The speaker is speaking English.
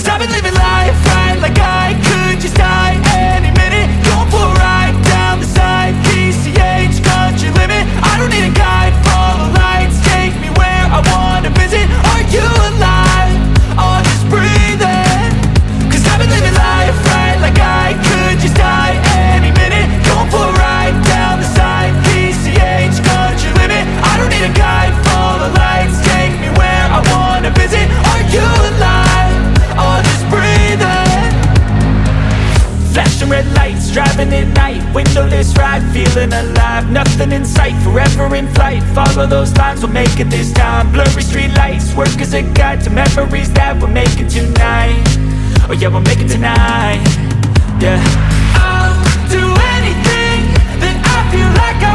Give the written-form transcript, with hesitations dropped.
Cause I've been living life right like I could just die any minute. Going for a ride down the side, PCH, country limit. I don't need a guide, follow lights, take me where I wanna visit. Are you alive? Or just breathing? Cause I've been living life right like I could just die any minute. Going for a ride down the side, PCH, country limit. I don't need a guide, follow lights, take me where I wanna visit. Are you alive? Or just breathing? Flashing red lights, driving at night, windowless ride, feeling alive. Nothing in sight, forever in flight. Follow those lines, we'll make it this time. Blurry street lights, work as a guide to memories that we're making tonight. Oh yeah, we'll make it tonight. Yeah, I'll do anything that I feel like I